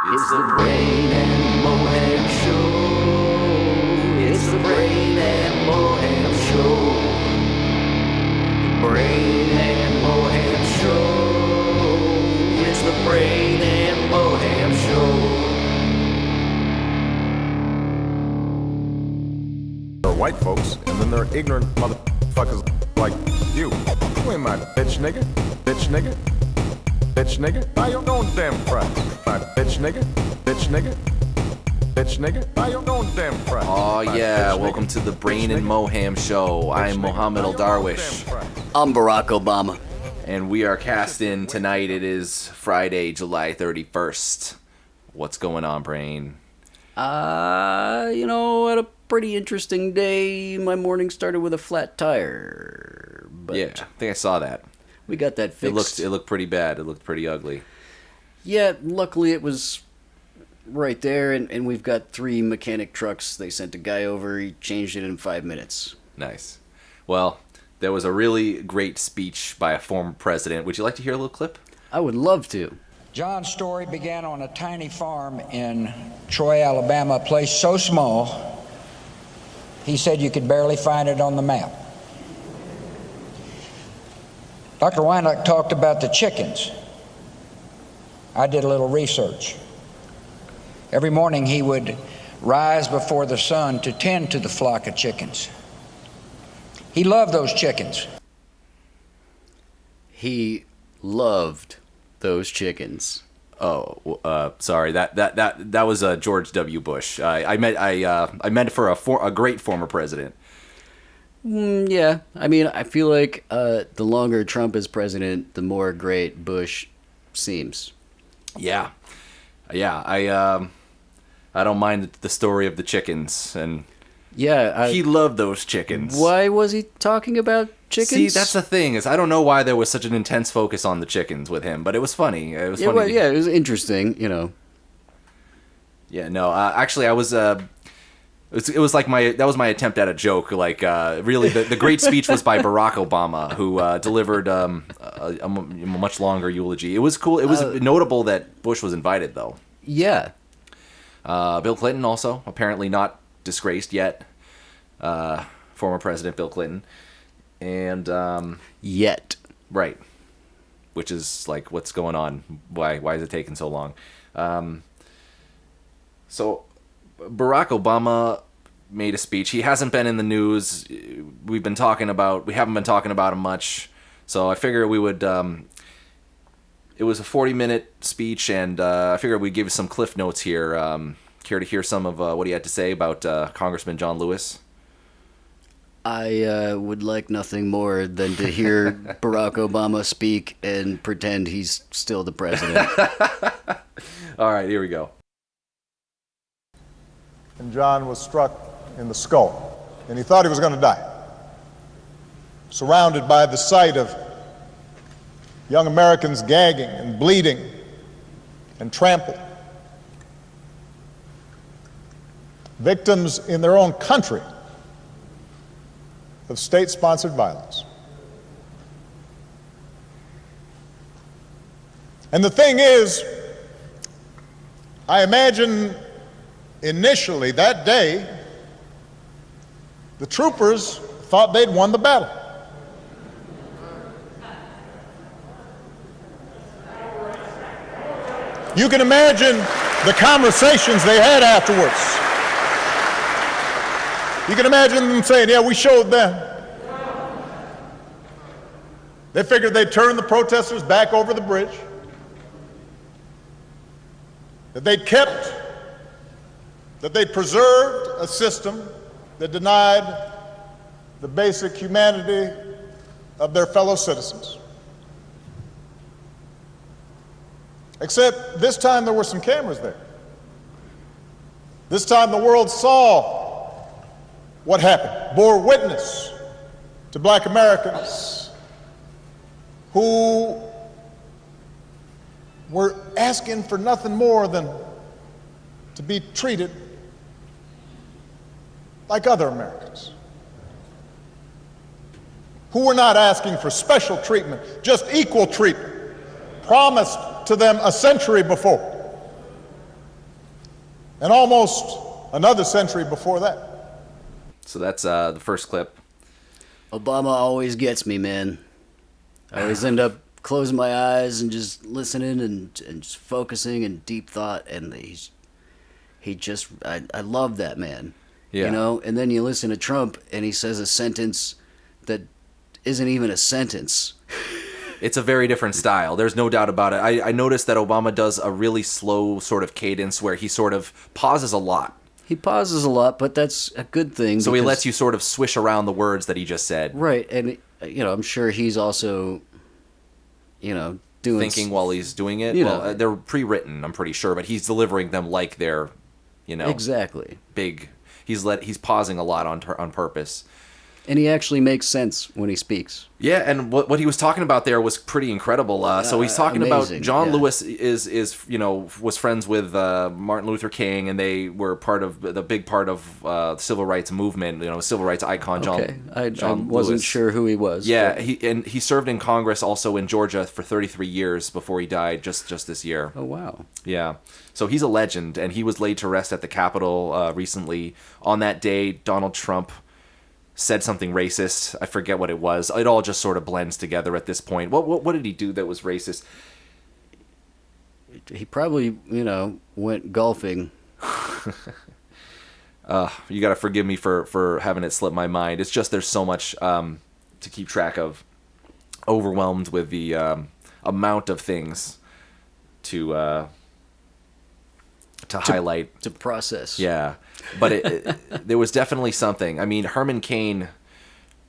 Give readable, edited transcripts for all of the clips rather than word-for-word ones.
It's the Brain and Moham Show. It's the Brain and Moham Show. The Brain and Moham Show. It's the Brain and Moham Show. There are white folks, and then there are ignorant motherfuckers like you. You ain't my bitch nigga. Bitch nigga. Bitch nigga. Buy your own damn price. My bitch nigga. Bitch nigga. Bitch nigga. Buy your own damn price. Oh yeah, welcome to the Brain and Moham Show. I'm Mohammed El-Darwish. I'm Barack Obama. And we are cast in tonight. It is Friday, July 31st. What's going on, Brain? Had a pretty interesting day. My morning started with a flat tire. But Yeah, I think I saw that. we got that fixed. It looked pretty bad. It looked pretty ugly. Yeah, luckily it was right there, and we've got 3 mechanic trucks. They sent a guy over. He changed it in 5 minutes. Nice. Well, there was a really great speech by a former president. Would you like to hear a little clip? I would love to. John's story began on a tiny farm in Troy, Alabama, a place so small, he said you could barely find it on the map. Dr. Weinach talked about the chickens. I did a little research. Every morning he would rise before the sun to tend to the flock of chickens. He loved those chickens. He loved those chickens. Oh, sorry. That was George W. Bush. I meant for a great former president. Yeah, I mean, I feel like the longer Trump is president, the more great Bush seems. Yeah. I don't mind the story of the chickens, and Yeah, he loved those chickens. why was he talking about chickens? See, that's the thing, is I don't know why there was such an intense focus on the chickens with him, but it was funny. It was funny. It was interesting, Yeah, no, actually, I was. It was like that was my attempt at a joke. Like, really, the great speech was by Barack Obama, who delivered a much longer eulogy. It was cool. It was notable that Bush was invited, though. Yeah. Bill Clinton also, apparently not disgraced yet. Former President Bill Clinton. And Yet. right, which is like, what's going on? Why is it taking so long? So Barack Obama made a speech. He hasn't been in the news. We haven't been talking about him much. So I figured we would. It was a 40-minute speech, and I figured we'd give you some cliff notes here. Care to hear some of what he had to say about Congressman John Lewis? I would like nothing more than to hear Barack Obama speak and pretend he's still the president. All right, here we go. And John was struck in the skull, and he thought he was going to die. Surrounded by the sight of young Americans gagging and bleeding and trampled. Victims in their own country of state-sponsored violence. And the thing is, I imagine initially that day, the troopers thought they'd won the battle. You can imagine the conversations they had afterwards. You can imagine them saying, yeah, we showed them. They figured they'd turn the protesters back over the bridge, that they'd preserved a system that denied the basic humanity of their fellow citizens. Except this time there were some cameras there. This time the world saw what happened, bore witness to black Americans who were asking for nothing more than to be treated like other Americans, who were not asking for special treatment, just equal treatment, promised to them a century before. and almost another century before that. So that's the first clip. Obama always gets me, man. I always end up closing my eyes and just listening and just focusing in deep thought, and I love that man. Yeah. You know, and then you listen to Trump and he says a sentence that isn't even a sentence. It's a very different style. There's no doubt about it. I noticed that Obama does a really slow sort of cadence where he sort of pauses a lot. He pauses a lot, but that's a good thing. So he because- lets you sort of swish around the words that he just said. Right, and you know, I'm sure he's also, you know, doing Thinking while he's doing it. You Well, know. they're pre-written, I'm pretty sure, but he's delivering them like they're, you know, exactly. big. He's pausing a lot on purpose. And he actually makes sense when he speaks. Yeah, and what he was talking about there was pretty incredible. So he's talking amazing, about John yeah. Lewis is you know, was friends with Martin Luther King, and they were the big part of the civil rights movement. You know, civil rights icon John. Okay, I John wasn't Lewis. sure who he was. Yeah, but- he served in Congress also in Georgia for 33 years before he died just this year. Oh wow. Yeah. So he's a legend, and he was laid to rest at the Capitol recently. On that day, Donald Trump said something racist. I forget what it was. It all just sort of blends together at this point. What did he do that was racist? He probably, you know, went golfing. You got to forgive me for having it slip my mind. It's just there's so much to keep track of. Overwhelmed with the amount of things to highlight. To process. Yeah, but there was definitely something. I mean, Herman Cain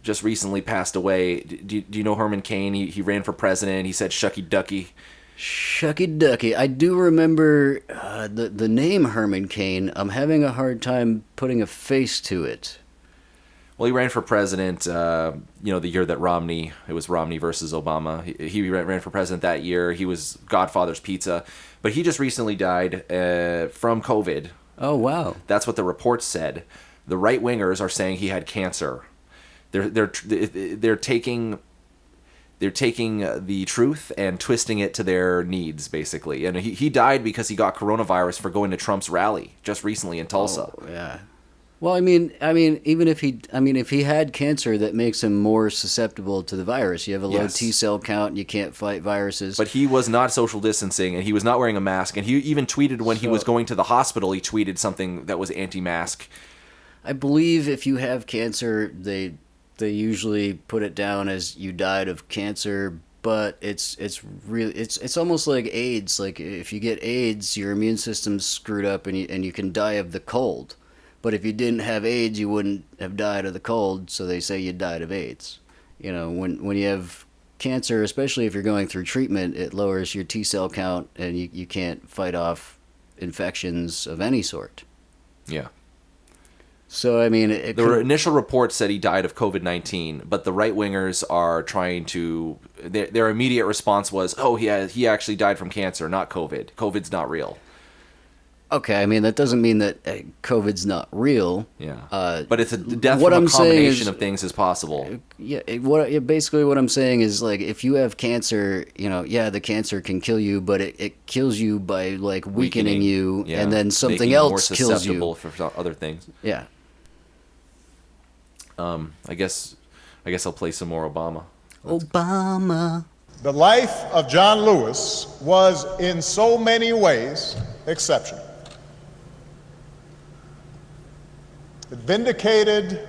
just recently passed away. Do you know Herman Cain? He ran for president. He said "shucky ducky." Shucky ducky. I do remember the name Herman Cain. I'm having a hard time putting a face to it. Well, he ran for president, you know, the year that it was Romney versus Obama. He ran for president that year. He was Godfather's Pizza. But he just recently died from COVID. Oh, wow. That's what the reports said. The right-wingers are saying he had cancer. They're taking the truth and twisting it to their needs, basically. And he died because he got coronavirus for going to Trump's rally just recently in Tulsa. Oh, yeah. Well, I mean, even if he had cancer, that makes him more susceptible to the virus. You have a low Yes. T cell count, and you can't fight viruses. But he was not social distancing, and he was not wearing a mask. And he even tweeted when he was going to the hospital, he tweeted something that was anti-mask. I believe if you have cancer, they usually put it down as you died of cancer. But it's almost like AIDS. Like if you get AIDS, your immune system's screwed up, and you can die of the cold. But if you didn't have AIDS, you wouldn't have died of the cold, so they say you died of AIDS. You know, when you have cancer, especially if you're going through treatment, it lowers your T cell count, and you can't fight off infections of any sort. Yeah. So, I mean, The initial reports said he died of COVID-19, but the right-wingers are trying to... Their immediate response was, oh, he actually died from cancer, not COVID. COVID's not real. Okay, I mean, that doesn't mean that COVID's not real. Yeah. But it's a death what from I'm a saying combination is- of things is possible. Yeah, basically what I'm saying is, like, if you have cancer, you know, yeah, the cancer can kill you, but it kills you by, like, weakening you, Yeah. and then something Making you more else kills susceptible you. for other things. Yeah. I guess I'll play some more Obama. Obama. The life of John Lewis was in so many ways exceptional. It vindicated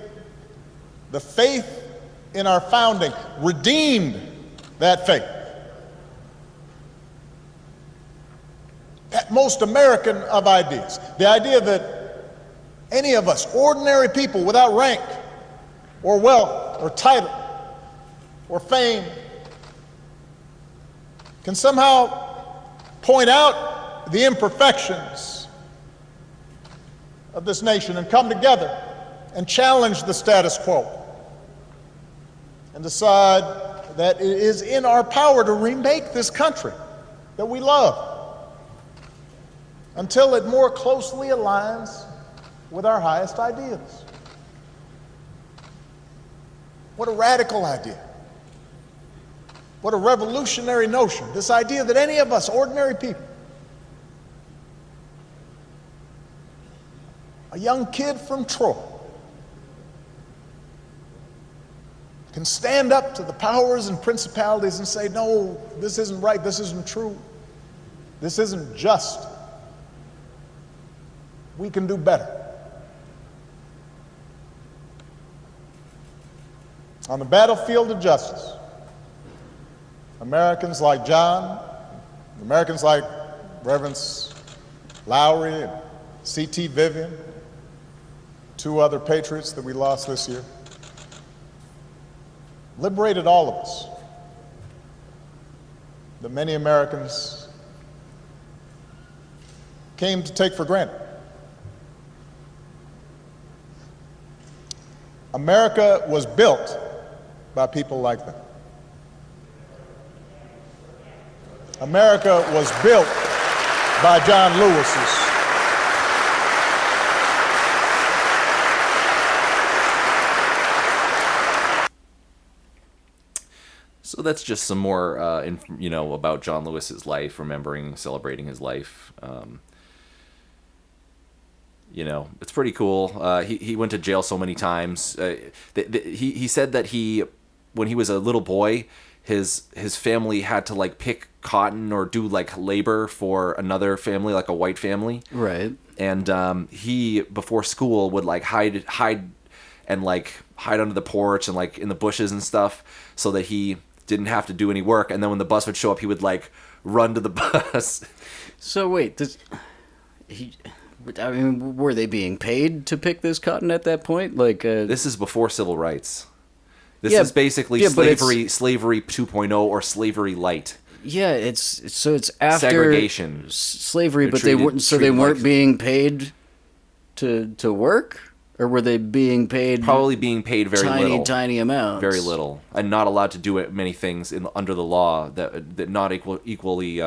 the faith in our founding, redeemed that faith. That most American of ideas, the idea that any of us, ordinary people without rank or wealth or title or fame, can somehow point out the imperfections of this nation and come together and challenge the status quo and decide that it is in our power to remake this country that we love until it more closely aligns with our highest ideals. What a radical idea. What a revolutionary notion. This idea that any of us, ordinary people, a young kid from Troy can stand up to the powers and principalities and say, no, this isn't right, this isn't true, this isn't just. We can do better. On the battlefield of justice, Americans like John, Americans like Reverends Lowry and C.T. Vivian, two other patriots that we lost this year, liberated all of us that many Americans came to take for granted. America was built by people like them. America was built by John Lewis's. So that's just some more, about John Lewis's life, celebrating his life. It's pretty cool. He went to jail so many times. He said that when he was a little boy, his family had to like pick cotton or do like labor for another family, like a white family. Right. And he before school would like hide under the porch and like in the bushes and stuff, so that he didn't have to do any work. And then when the bus would show up, he would like run to the bus. So wait, were they being paid to pick this cotton at that point? This is before civil rights. This Yeah, is basically yeah, but slavery 2.0 or slavery light. Yeah, it's after segregation, slavery, but Treated- they weren't. So they treated weren't like- being paid to work, or were they being paid? Probably being paid very little, tiny amounts. very little, and not allowed to do many things under the law that not equally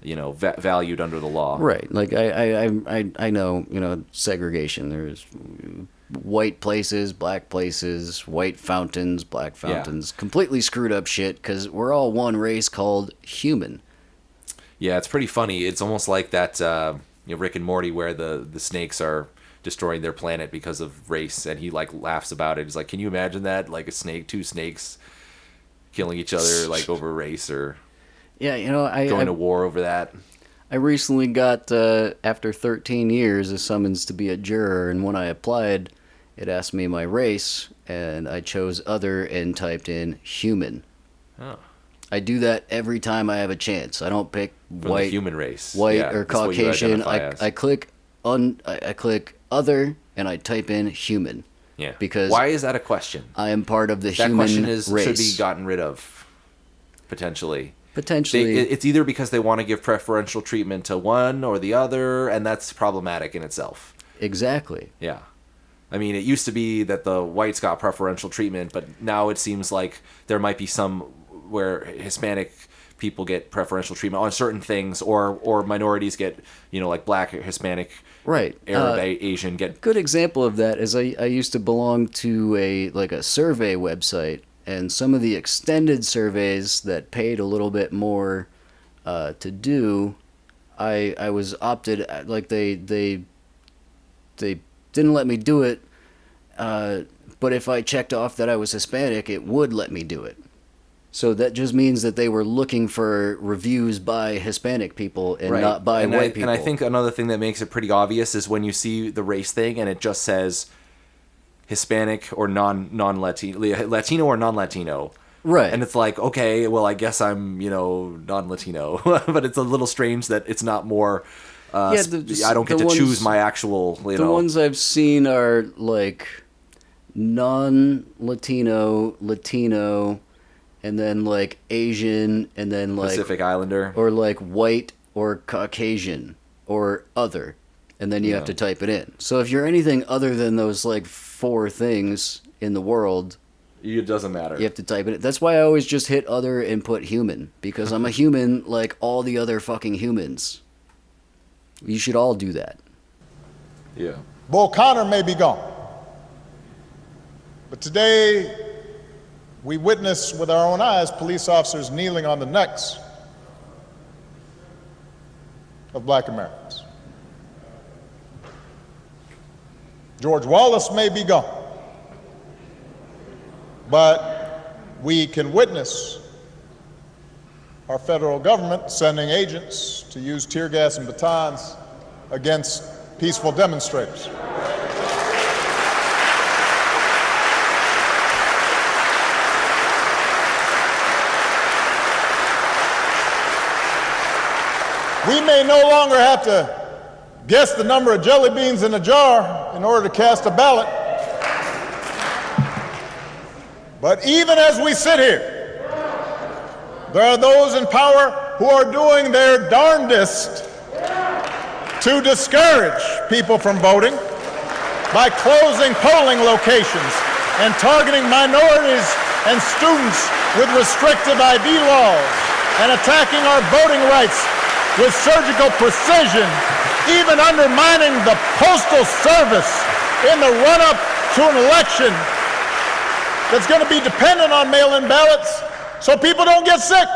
valued under the law. Right. Like I know segregation. There's white places, black places, white fountains, black fountains. Yeah. Completely screwed up shit because we're all one race called human. Yeah, it's pretty funny. It's almost like that Rick and Morty, where the snakes are destroying their planet because of race, and he like laughs about it. He's like, can you imagine that? Like two snakes killing each other like over race, or going to war over that. I recently got, after 13 years, a summons to be a juror, and when I applied, it asked me my race, and I chose other and typed in human. Oh. I do that every time I have a chance. I don't pick From white, the human race, or Caucasian. I click other, and I type in human. Yeah. Because why is that a question? I am part of the that human question race. Should be gotten rid of, potentially. Potentially. It's either because they want to give preferential treatment to one or the other, and that's problematic in itself. Exactly. Yeah. I mean, it used to be that the whites got preferential treatment, but now it seems like there might be some where Hispanic people get preferential treatment on certain things, or minorities get, like black, Hispanic, right, Arab, Asian get. Good example of that is I used to belong to a survey website, and some of the extended surveys that paid a little bit more to do, I was opted, like they didn't let me do it, but if I checked off that I was Hispanic, it would let me do it. So that just means that they were looking for reviews by Hispanic people and Right. not by white people. And I think another thing that makes it pretty obvious is when you see the race thing and it just says Hispanic or Latino or non-Latino. Right. And it's like, okay, well, I guess I'm, non-Latino. But it's a little strange that it's not more... I don't get to choose my actual, The ones I've seen are like non-Latino, Latino, and then like Asian, and then like Pacific Islander, or like white or Caucasian or other, and then you have to type it in. So if you're anything other than those like 4 things in the world, it doesn't matter. You have to type it in. That's why I always just hit other and put human, because I'm a human like all the other fucking humans. You should all do that. Yeah. Bull Connor may be gone, but today we witness with our own eyes police officers kneeling on the necks of black Americans. George Wallace may be gone, but we can witness our federal government sending agents to use tear gas and batons against peaceful demonstrators. We may no longer have to guess the number of jelly beans in a jar in order to cast a ballot. But even as we sit here, there are those in power who are doing their darndest to discourage people from voting by closing polling locations and targeting minorities and students with restrictive ID laws and attacking our voting rights with surgical precision, even undermining the Postal Service in the run-up to an election that's going to be dependent on mail-in ballots so people don't get sick.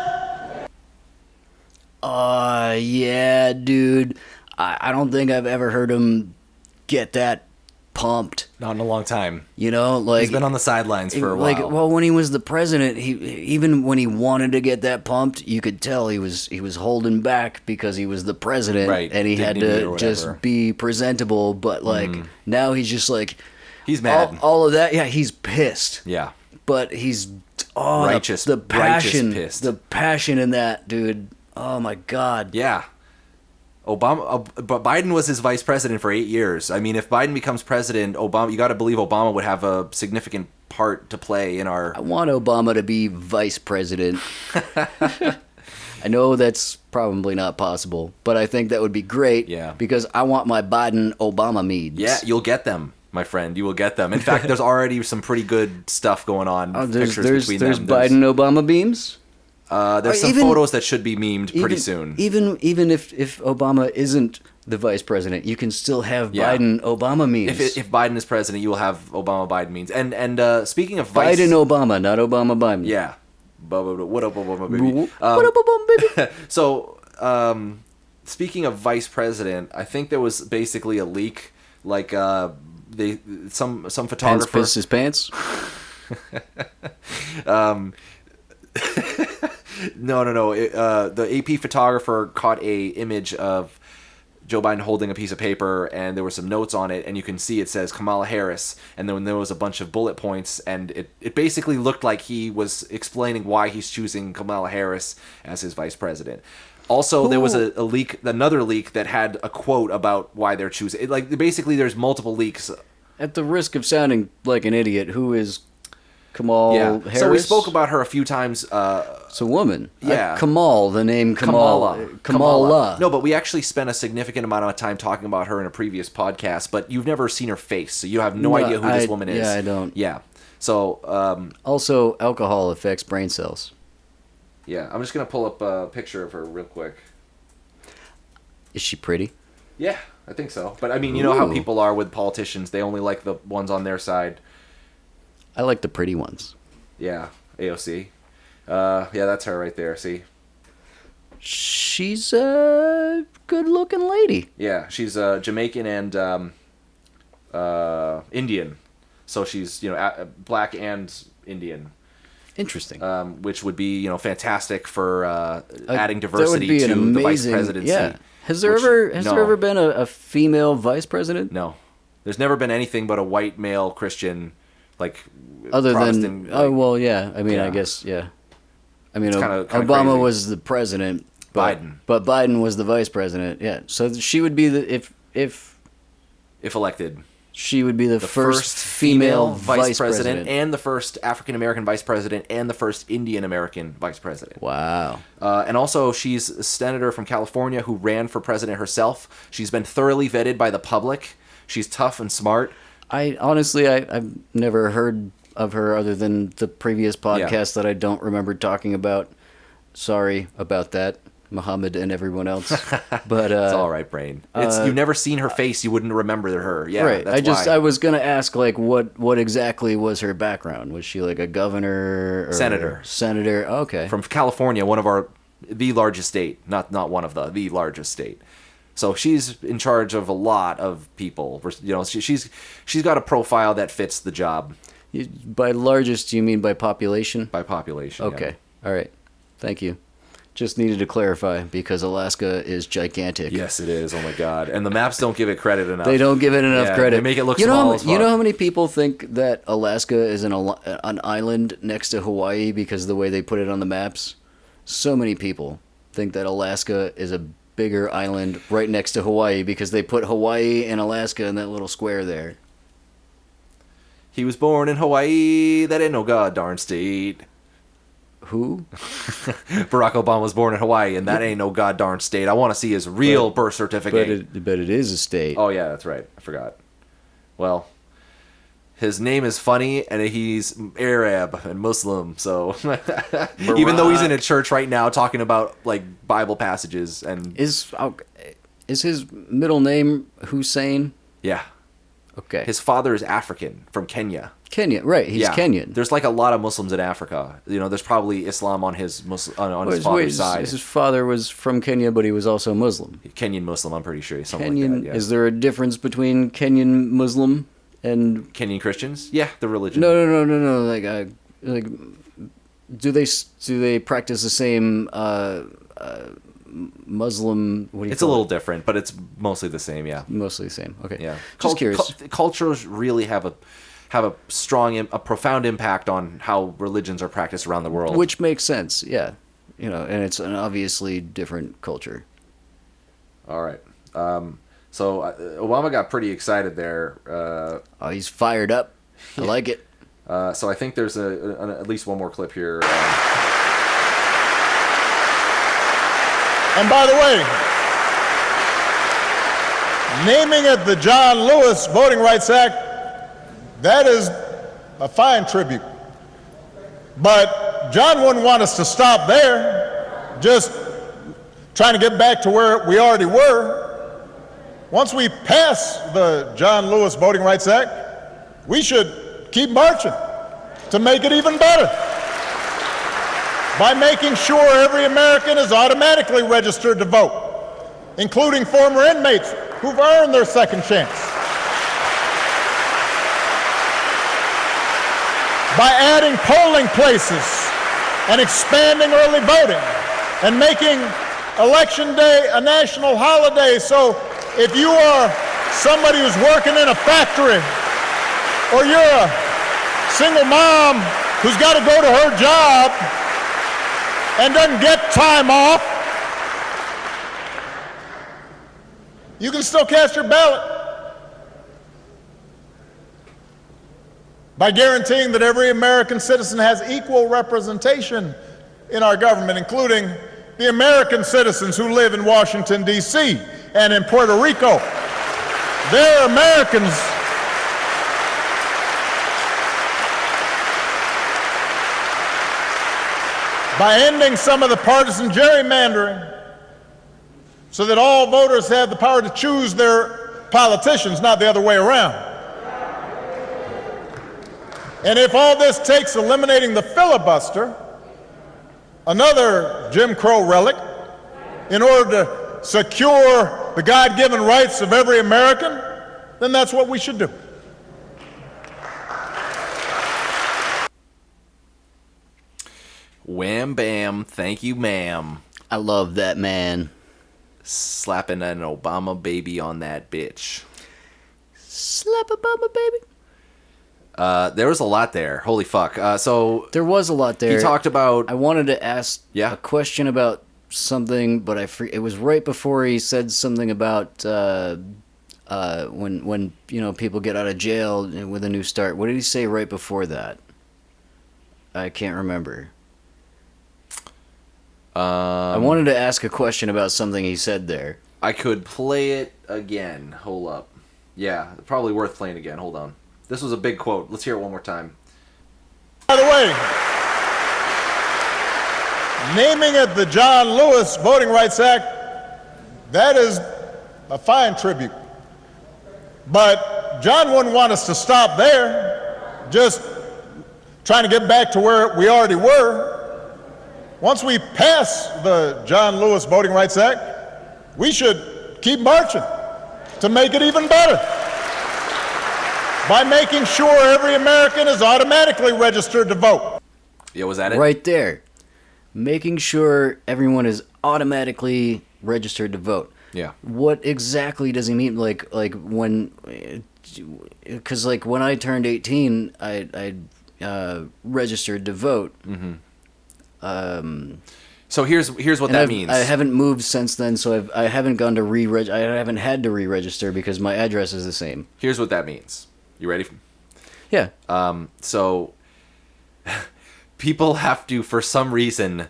Yeah, dude. I don't think I've ever heard him get that pumped. Not in a long time. You know, like He's been on the sidelines for a while. Like, well, when he was the president, even when he wanted to get that pumped, you could tell he was holding back because he was the president, Right. and he had Dignity or to whatever. just be presentable. But like now, he's just like He's mad. All of that, yeah, he's pissed. Yeah. But he's Righteous- the passion, righteous pissed. the passion in that, dude. Oh my god. Yeah. But Biden was his vice president for 8 years. I mean, if Biden becomes president, you got to believe Obama would have a significant part to play in our. I want Obama to be vice president. I know that's probably not possible, but I think that would be great. Yeah. Because I want my Biden-Obama memes. Yeah, you'll get them, my friend. You will get them. In fact, there's already some pretty good stuff going on. There's pictures between them. Biden-Obama beams. There's some even- photos that should be memed pretty soon. Even if Obama isn't the vice president, you can still have Yeah. Biden-Obama memes. If Biden is president, you will have Obama-Biden memes. And speaking of vice... Biden-Obama, not Obama-Biden. Yeah. What up, Obama, baby? What up, Obama, baby? So, speaking of vice president, I think there was basically a leak, like some Pence photographer. pissed his pants. No. The AP photographer caught a image of Joe Biden holding a piece of paper, and there were some notes on it, and you can see it says Kamala Harris, and then there was a bunch of bullet points, and it basically looked like he was explaining why he's choosing Kamala Harris as his vice president. Also, there was a leak, another leak that had a quote about why they're choosing it. Like, basically, there's multiple leaks. At the risk of sounding like an idiot, who is Kamala Harris? So we spoke about her a few times. It's a woman. Yeah. Kamal, the name Kamala. No, but we actually spent a significant amount of time talking about her in a previous podcast, but you've never seen her face, so you have no idea who this woman is. Yeah, I don't. Yeah. So, Also, alcohol affects brain cells. yeah, I'm just going to pull up a picture of her real quick. Is she pretty? Yeah, I think so. But, I mean, you know how Ooh. people are with politicians. They only like the ones on their side. I like the pretty ones. Yeah, AOC. Yeah, that's her right there, see? She's a good-looking lady. Yeah, she's Jamaican and Indian. So she's, black and Indian. Interesting. Which would be, fantastic for adding diversity that would be to an the vice amazing, presidency. Yeah. Has there ever been a female vice president? No. There's never been anything but a white male Christian, like, Other Protestant, than, well, yeah. I mean, yeah. I guess, yeah. I mean, kinda Obama crazy. was the president. But Biden was the vice president. Yeah. So she would be if elected, she would be the first female vice president and the first African American vice president and the first Indian American vice president. Wow. And also, she's a senator from California who ran for president herself. She's been thoroughly vetted by the public. She's tough and smart. I've never heard of her other than the previous podcast that I don't remember talking about. Sorry about that, Muhammad and everyone else. But It's all right, Brain. You've never seen her face. You wouldn't remember her. Yeah, right. that's why. I was gonna ask, like, what exactly was her background? Was she like a governor or Senator. Senator. Okay. From California, the largest state. Not one of the largest state. So she's in charge of a lot of people. You know, she's got a profile that fits the job. By largest, do you mean by population? By population. Okay. All right. Thank you. Just needed to clarify because Alaska is gigantic. Yes, it is. Oh my God! And the maps don't give it credit enough. They don't give it enough credit. They make it look small as fuck. You know how many people think that Alaska is an island next to Hawaii because of the way they put it on the maps? So many people think that Alaska is a bigger island right next to Hawaii because they put Hawaii and Alaska in that little square there. He was born in Hawaii. That ain't no goddamn state. Who? Barack Obama was born in Hawaii, and that ain't no goddamn state. I want to see his real birth certificate. But it is a state. Oh, yeah, that's right. I forgot. Well, his name is funny, and he's Arab and Muslim, so... Even though he's in a church right now talking about, like, Bible passages and... Is his middle name Hussein? Yeah. Okay. His father is African, from Kenya. Kenya, right? He's Kenyan. There's like a lot of Muslims in Africa. You know, there's probably Islam on his his father's side. His father was from Kenya, but he was also Muslim. Kenyan Muslim, I'm pretty sure. Something Kenyan. like that, yeah. Is there a difference between Kenyan Muslim and Kenyan Christians? Yeah, the religion. No. Like, do they practice the same Muslim? What do you It's call a little it? different, but it's mostly the same. Yeah. Mostly the same. Okay. Yeah. Just curious. Cultures really have a profound impact on how religions are practiced around the world. Which makes sense. Yeah. You know, and it's an obviously different culture. All right. So Obama got pretty excited there. Oh, he's fired up. I like it. So I think there's at least one more clip here. And by the way, naming it the John Lewis Voting Rights Act, that is a fine tribute. But John wouldn't want us to stop there, just trying to get back to where we already were. Once we pass the John Lewis Voting Rights Act, we should keep marching to make it even better by making sure every American is automatically registered to vote, including former inmates who've earned their second chance. By adding polling places and expanding early voting and making Election Day a national holiday. So if you are somebody who's working in a factory, or you're a single mom who's got to go to her job and doesn't get time off, you can still cast your ballot by guaranteeing that every American citizen has equal representation in our government, including the American citizens who live in Washington, D.C. and in Puerto Rico. They're Americans. By ending some of the partisan gerrymandering so that all voters have the power to choose their politicians, not the other way around. And if all this takes eliminating the filibuster, another Jim Crow relic, in order to secure the God-given rights of every American, then that's what we should do. Wham bam, thank you ma'am. I love that man. Slapping an Obama baby on that bitch. Slap Obama, baby. There was a lot there. Holy fuck. So There was a lot there. he talked about... I wanted to ask Yeah. a question about something, but it was right before he said something about when people get out of jail with a new start. What did he say right before that? I can't remember. I wanted to ask a question about something he said there. I could play it again. Hold up. Yeah, probably worth playing again. Hold on. This was a big quote. Let's hear it one more time. By the way, naming it the John Lewis Voting Rights Act, that is a fine tribute. But John wouldn't want us to stop there, just trying to get back to where we already were. Once we pass the John Lewis Voting Rights Act, we should keep marching to make it even better by making sure every American is automatically registered to vote. Yeah, was that it? Right there. Making sure everyone is automatically registered to vote. Yeah. What exactly does he mean? Like when, because like when I turned 18, I registered to vote. So here's what that means. I haven't moved since then, so I haven't gone to I haven't had to re-register because my address is the same. Here's what that means. You ready? Yeah. So people have to, for some reason,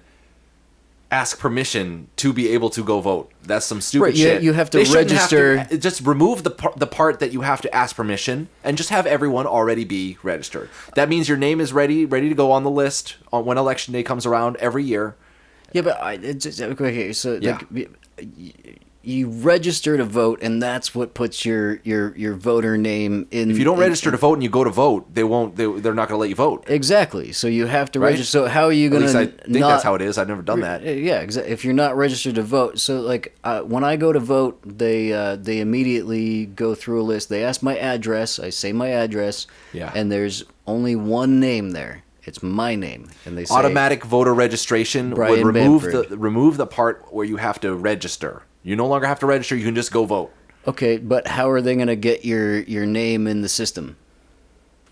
ask permission to be able to go vote. That's some stupid Right, shit. you have to They shouldn't register. have to, just remove the part that you have to ask permission and just have everyone already be registered. That means your name is ready to go on the list on when election day comes around every year. Yeah, but okay, so Yeah. like, you register to vote, and that's what puts your voter name in. If you don't register to vote and you go to vote, they're not going to let you vote. Exactly. So you have to Right? register. So how are you At going least I to think that's how it is. I've never done that. Yeah, exactly. If you're not registered to vote, so like when I go to vote, they immediately go through a list. They ask my address. I say my address. Yeah. And there's only one name there. It's my name, and they say Automatic voter registration Brian would Bamford. remove the part where you have to register. You no longer have to register. You can just go vote. Okay, but how are they going to get your name in the system?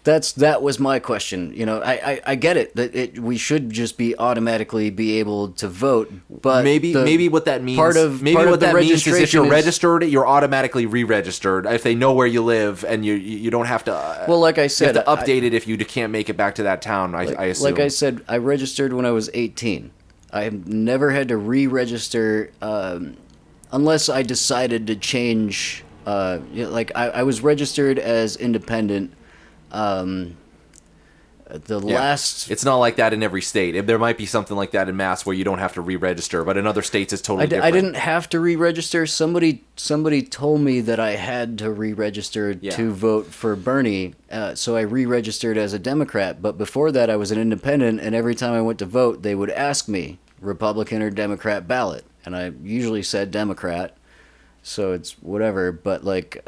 That was my question. You know, I get it that we should just be automatically be able to vote, but Maybe what that means. part of maybe part what of the that means is if you're registration registered, you're automatically re-registered. If they know where you live and you don't have to. Well, like I you said, have to update it if you can't make it back to that town. I assume. Like I said, I registered when I was 18. I have never had to re-register unless I decided to change. Like I was registered as independent. Last It's not like that in every state. There might be something like that in Mass where you don't have to re-register, but in other states it's totally different. I didn't have to re-register. Somebody told me that I had to re-register to vote for Bernie, so I re-registered as a Democrat. But before that, I was an independent, and every time I went to vote, they would ask me Republican or Democrat ballot, and I usually said Democrat. So it's whatever. But like,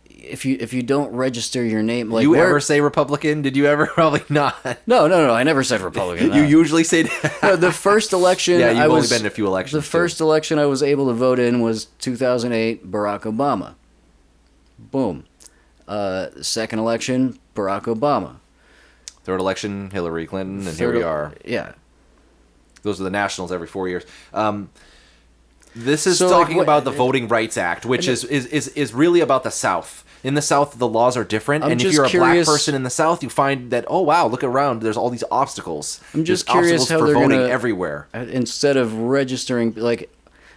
if you don't register your name, like you ever say Republican? Did you ever? Probably not. No, I never said Republican. You no. usually say. No, the first election. Yeah, you've I only was, been in a few elections. The first election I was able to vote in was 2008, Barack Obama. Boom. Second election, Barack Obama. Third election, Hillary Clinton, and here we are. Yeah. Those are the nationals every 4 years. This is So, talking like, about the Voting Rights Act, which is really about the South. In the South, the laws are different, and if just you're a curious- black person in the South, you find that, oh wow, look around, there's all these obstacles. I'm just There's curious obstacles how for they're voting gonna everywhere. Instead of registering, like,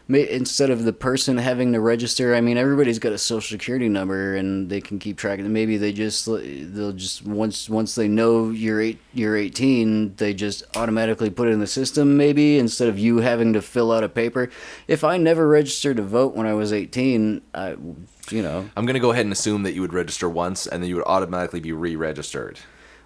instead of the person having to register, I mean, everybody's got a social security number, and they can keep track of it. Maybe they'll just once they know you're 18, they just automatically put it in the system. Maybe instead of you having to fill out a paper. If I never registered to vote when I was 18, I'm going to go ahead and assume that you would register once, and then you would automatically be re-registered.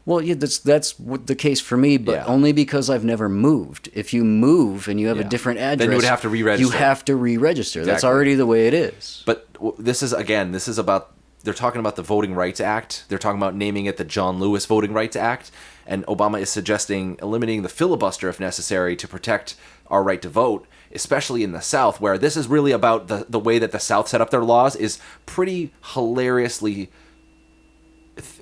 Well, yeah, that's the case for me, but Yeah. only because I've never moved. If you move and you have a different address, Then you would have to re-register. You have to re-register. That's Exactly. already the way it is. But this is about, they're talking about the Voting Rights Act. They're talking about naming it the John Lewis Voting Rights Act. And Obama is suggesting eliminating the filibuster if necessary to protect our right to vote, especially in the South, where this is really about the way that the South set up their laws is pretty hilariously...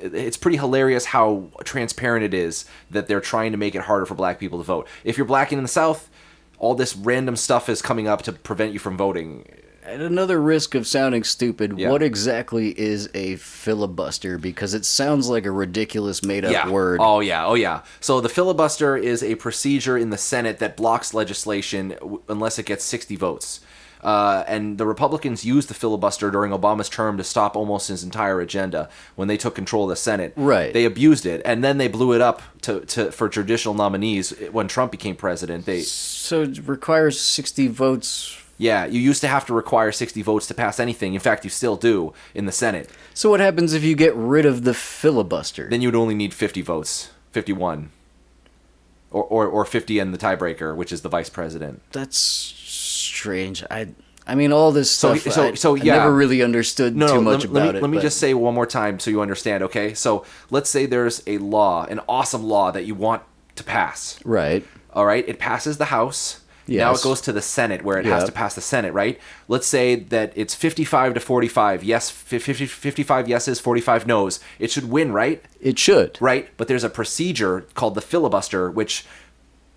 It's pretty hilarious how transparent it is that they're trying to make it harder for black people to vote. If you're black and in the South, all this random stuff is coming up to prevent you from voting. At another risk of sounding stupid, Yeah. what exactly is a filibuster? Because it sounds like a ridiculous made-up word. Oh, yeah. So the filibuster is a procedure in the Senate that blocks legislation unless it gets 60 votes. And the Republicans used the filibuster during Obama's term to stop almost his entire agenda when they took control of the Senate. Right. They abused it, and then they blew it up for judicial nominees when Trump became president. So it requires 60 votes. Yeah, you used to have to require 60 votes to pass anything. In fact, you still do in the Senate. So what happens if you get rid of the filibuster? Then you would only need 50 votes, 51. Or 50 and the tiebreaker, which is the vice president. That's strange. I mean, all this stuff. I never really understood too much about it. Let me just say one more time so you understand. Okay, so let's say there's a law, an awesome law that you want to pass. Right. All right. It passes the House. Yes. Now it goes to the Senate, where it has to pass the Senate, right? Let's say that it's 55 to 45. Yes, 55 yeses, 45 noes. It should win, right? It should. Right? But there's a procedure called the filibuster, which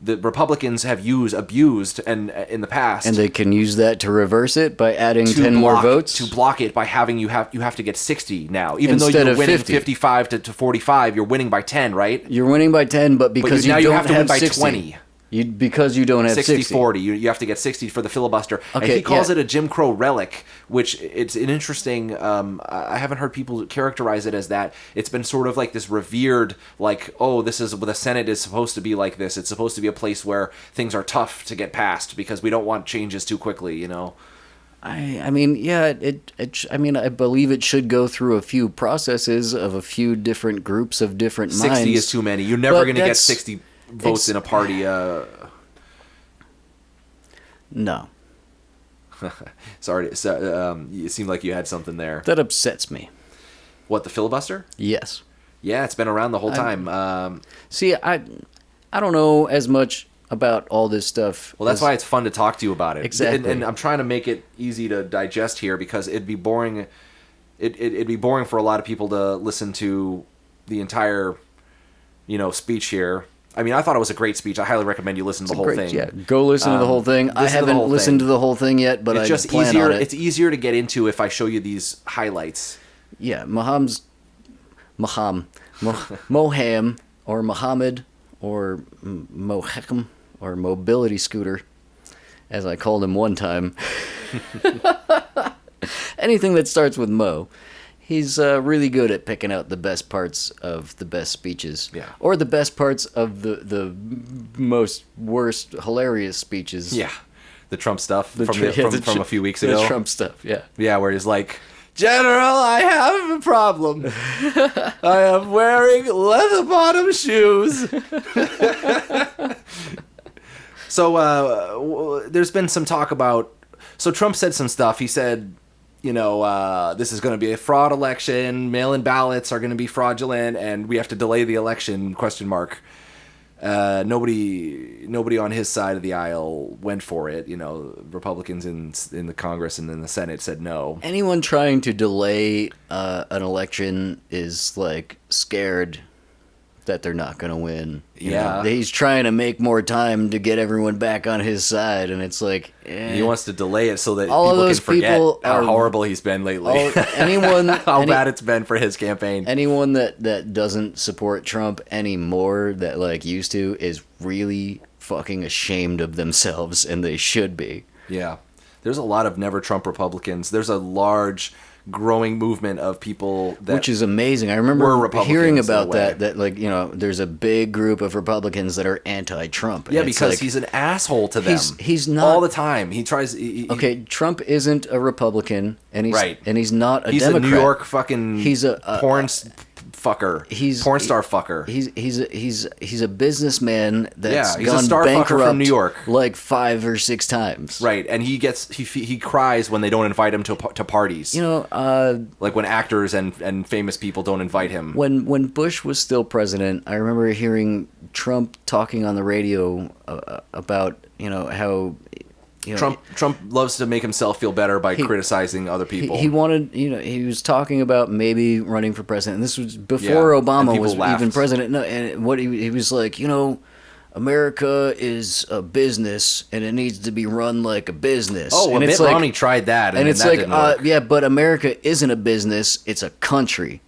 the Republicans have abused and in the past. And they can use that to reverse it by adding 10 more votes? To block it by having you have to get 60 now. Even Instead though you're of winning 50. 55 to 45, you're winning by 10, right? You're winning by 10, but because now you don't have to win by 60. 20. Because you don't have 60. 40. You have to get 60 for the filibuster. Okay, and he calls it a Jim Crow relic, which it's an interesting... I haven't heard people characterize it as that. It's been sort of like this revered, like, oh, this is... the Senate is supposed to be like this. It's supposed to be a place where things are tough to get passed because we don't want changes too quickly, you know? I mean, yeah, I believe it should go through a few processes of a few different groups of different minds. 60 is too many. You're never going to get 60... votes in a party. No. Sorry, it seemed like you had something there. That upsets me. What, the filibuster? Yes. Yeah, it's been around the whole time. See, I don't know as much about all this stuff. Well, that's why it's fun to talk to you about it. Exactly. And I'm trying to make it easy to digest here because it'd be boring. It'd be boring for a lot of people to listen to the entire, speech here. I mean, I thought it was a great speech. I highly recommend you listen to the whole thing. Yeah, go listen to the whole thing. I haven't listened to the whole thing yet, but I plan on it. It's easier to get into if I show you these highlights. Yeah, Moham, or Muhammad, or Moham, or Mobility Scooter, as I called him one time. Anything that starts with Mo. He's really good at picking out the best parts of the best speeches. Yeah. Or the best parts of the most worst, hilarious speeches. Yeah. The Trump stuff from a few weeks ago. The Trump stuff, yeah. Yeah, where he's like, General, I have a problem. I am wearing leather bottom shoes. So there's been some talk about... So Trump said some stuff. He said... this is going to be a fraud election. Mail-in ballots are going to be fraudulent, and we have to delay the election? ? Nobody on his side of the aisle went for it. Republicans in the Congress and in the Senate said no. Anyone trying to delay an election is scared that they're not going to win. You know? He's trying to make more time to get everyone back on his side, and it's he wants to delay it so that all people of those can forget people how horrible he's been lately. How bad it's been for his campaign. Anyone that doesn't support Trump anymore, that used to, is really fucking ashamed of themselves, and they should be. Yeah. There's a lot of never Trump Republicans. There's a large growing movement of people that which is amazing. I remember hearing about that there's a big group of Republicans that are anti-Trump. Yeah, because he's an asshole to them. He's not all the time. He tries. Okay, Trump isn't a Republican, and he's right, and he's not a he's Democrat. He's a New York fucking. He's a porn fucker. He's porn star fucker. He's a businessman that's he's gone a star bankrupt fucker from New York 5 or 6 times. Right, and he cries when they don't invite him to parties. Like when actors and famous people don't invite him. When Bush was still president, I remember hearing Trump talking on the radio about how. Trump loves to make himself feel better by criticizing other people. He wanted, he was talking about maybe running for president. And this was before Obama was even president. No, and what he was like, America is a business and it needs to be run like a business. Oh, and Mitt Romney tried that, and it's that didn't work. Yeah, but America isn't a business; it's a country.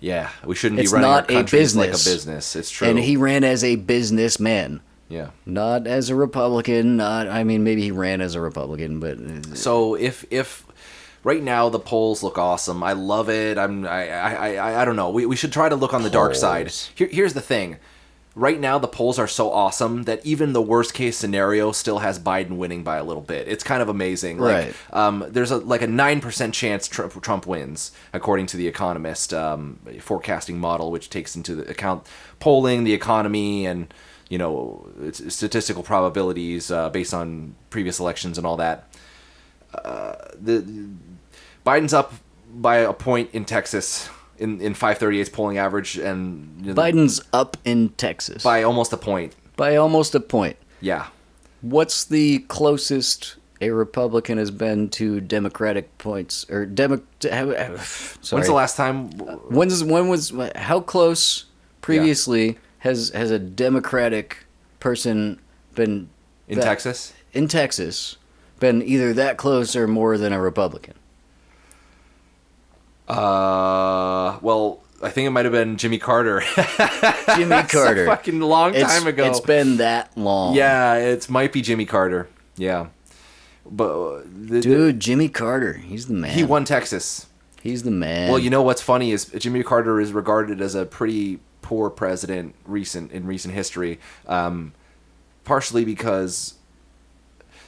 Yeah, we shouldn't be running our countries like a business. It's true. And he ran as a businessman. Yeah. Not as a Republican. Maybe he ran as a Republican, but so if right now the polls look awesome, I love it. I don't know. We should try to look on the dark side. Here's the thing. Right now the polls are so awesome that even the worst case scenario still has Biden winning by a little bit. It's kind of amazing. Right. There's a 9% chance Trump wins, according to the Economist forecasting model, which takes into account polling, the economy, and it's statistical probabilities based on previous elections and all that. Biden's up by a point in Texas in 538's polling average, and Biden's up in Texas by almost a point. by almost a point. Yeah. What's the closest a Republican has been to Democratic points or sorry? When's the last time? How close previously has a Democratic person been In Texas? In Texas, been either that close or more than a Republican? Well, I think it might have been Jimmy Carter. Jimmy That's Carter. a fucking long time ago. It's been that long. Yeah, it might be Jimmy Carter. Yeah. But Dude, Jimmy Carter, he's the man. he won Texas. He's the man. Well, you know what's funny is Jimmy Carter is regarded as a pretty poor president in recent history, partially because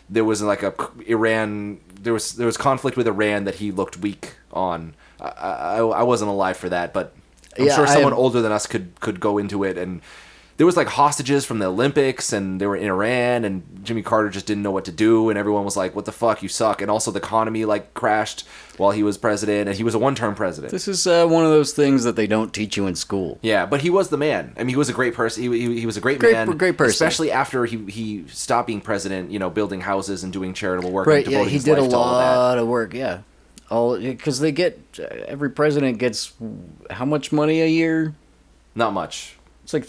there was like there was conflict with Iran that he looked weak on. I wasn't alive for that, but I'm sure someone older than us could go into it. And there was like hostages from the Olympics, and they were in Iran, and Jimmy Carter just didn't know what to do, and everyone was like, "What the fuck, you suck!" And also the economy like crashed while he was president, and he was a one-term president. This is one of those things that they don't teach you in school. Yeah, but he was the man. I mean, he was a great person. He was a great man. Great person. Especially after he stopped being president, building houses and doing charitable work. Right, and yeah, devoting he his did a life to all of that. lot of work, yeah. Because they get, every president gets, how much money a year? Not much. It's like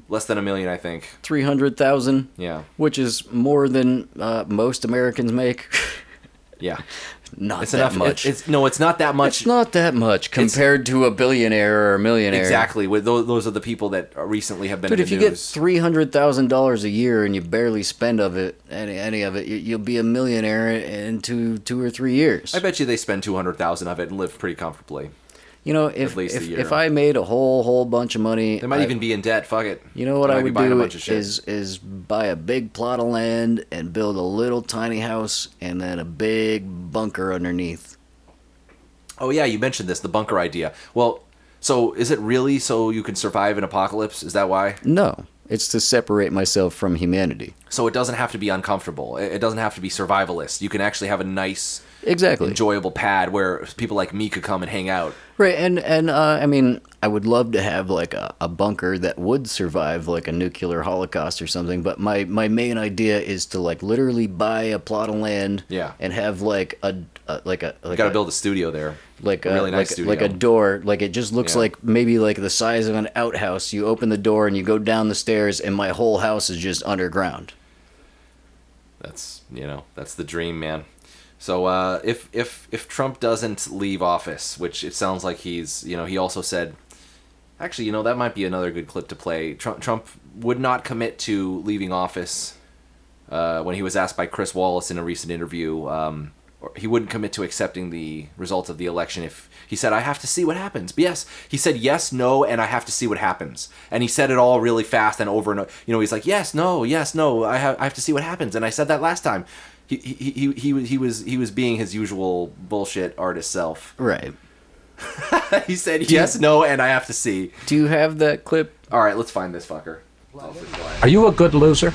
Less than $1 million, I think. 300,000. Yeah. Which is more than most Americans make. Yeah. Not It's that enough. much. It's not that much. It's not that much compared to a billionaire or a millionaire. Exactly. With those are the people that recently have been Dude, in if the you get news. $300,000 a year and you barely spend any of it, you'll be a millionaire in 2 or 3 years. I bet you they spend $200,000 of it and live pretty comfortably. If least a year. if I made a whole bunch of money, They might even be in debt. Fuck it. You know what They I might be would buying a do bunch of shit. is buy a big plot of land and build a little tiny house and then a big bunker underneath. Oh yeah, you mentioned this, the bunker idea. Well, so is it really so you can survive an apocalypse? Is that why? No, it's to separate myself from humanity. So it doesn't have to be uncomfortable. It doesn't have to be survivalist. You can actually have a nice, Exactly. enjoyable pad where people like me could come and hang out. Right, and I mean, I would love to have like a bunker that would survive like a nuclear holocaust or something. But my main idea is to like literally buy a plot of land, Yeah. and have like a You got to build a studio there. like a really nice studio. like a door. Like it just looks Yeah. like maybe like the size of an outhouse. You open the door and you go down the stairs, and my whole house is just underground. That's that's the dream, man. So if Trump doesn't leave office, which it sounds like he also said, actually, that might be another good clip to play. Trump would not commit to leaving office when he was asked by Chris Wallace in a recent interview. He wouldn't commit to accepting the results of the election if he said, I have to see what happens. But yes, he said yes, no, and I have to see what happens. And he said it all really fast and over and over. He's like, yes, no, I have to see what happens. And I said that last time. He was being his usual bullshit artist self. Right. He said yes, no, and I have to see. Do you have that clip? All right, let's find this fucker. Are you a good loser?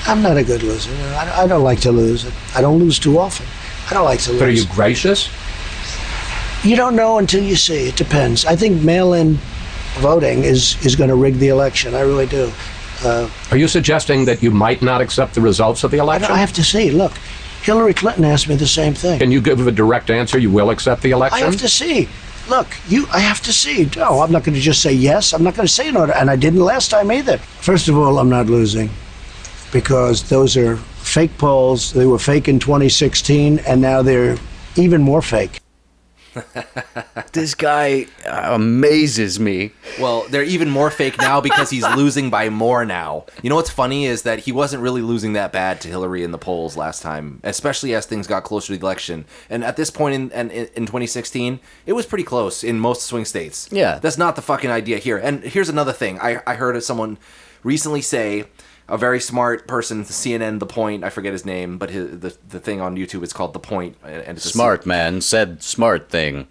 I'm not a good loser. I don't like to lose. I don't lose too often. I don't like to lose. But are you gracious? You don't know until you see. It depends. I think mail-in voting is going to rig the election. I really do. Are you suggesting that you might not accept the results of the election? I have to see. Look, Hillary Clinton asked me the same thing. Can you give a direct answer? You will accept the election? I have to see. Look, I have to see. No, I'm not going to just say yes. I'm not going to say no. And I didn't last time either. First of all, I'm not losing because those are fake polls. They were fake in 2016, and now they're even more fake. This guy amazes me. Well, they're even more fake now because he's losing by more now. You know what's funny is that he wasn't really losing that bad to Hillary in the polls last time, especially as things got closer to the election. And at this point in 2016, it was pretty close in most swing states. Yeah. That's not the fucking idea here. And here's another thing. I heard someone recently say, a very smart person, CNN, The Point, I forget his name, but the thing on YouTube is called The Point. And it's Smart man said smart thing.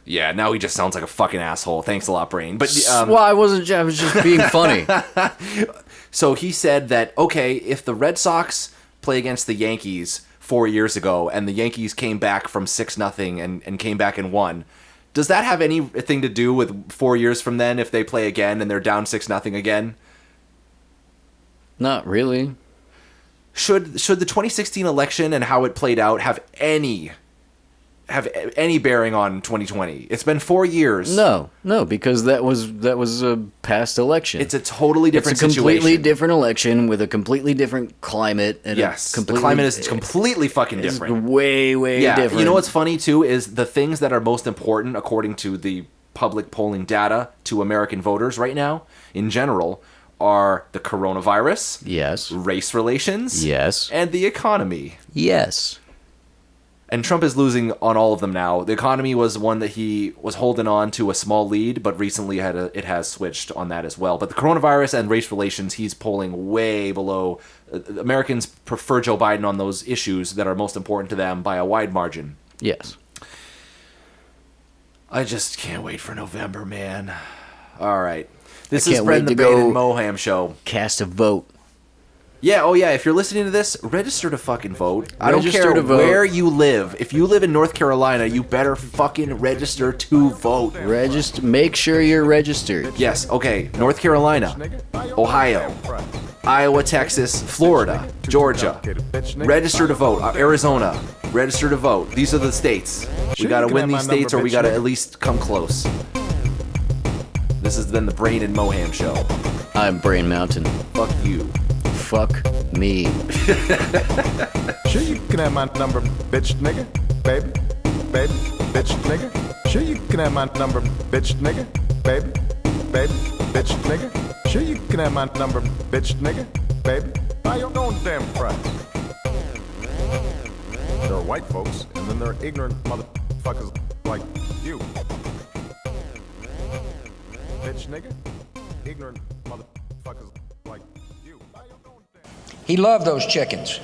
Yeah, now he just sounds like a fucking asshole. Thanks a lot, Brain. But Well, I was just being funny. So he said that, okay, if the Red Sox play against the Yankees 4 years ago, and the Yankees came back from 6-0 and came back and won. Does that have anything to do with 4 years from then if they play again and they're down 6-0 again? Not really. Should the 2016 election and how it played out have any bearing on 2020? It's been 4 years. No, because that was a past election. It's a totally different situation. It's a completely different election with a completely different climate. And yes, the climate is completely fucking different. It's way different. You know what's funny too is the things that are most important according to the public polling data to American voters right now in general are the coronavirus, yes, race relations, yes, and the economy. Yes. And Trump is losing on all of them now. The economy was one that he was holding on to a small lead, but recently it has switched on that as well. But the coronavirus and race relations, he's polling way below. Americans prefer Joe Biden on those issues that are most important to them by a wide margin. Yes. I just can't wait for November, man. All right. This I has can't been wait the to Brain go and Moham show. Cast a vote. Yeah, oh yeah, if you're listening to this, register to fucking vote. I don't Register care to vote. where you live. If you live in North Carolina, you better fucking register to vote. Make sure you're registered. Yes, okay. North Carolina, Ohio, Iowa, Texas, Florida, Georgia. Register to vote. Arizona, register to vote. These are the states. We gotta win these states or we gotta at least come close. This has been the Brain and Moham show. I'm Brain Mountain. Fuck you. Fuck me. Sure you can have my number, bitch nigga, baby, bitch nigga. Sure you can have my number, bitch nigga, baby, bitch nigga. Sure you can have my number, bitch nigga, baby. Buy your own damn price. There are white folks, and then there are ignorant motherfuckers like you. Bitch nigga, ignorant motherfuckers like you. He loved those chickens.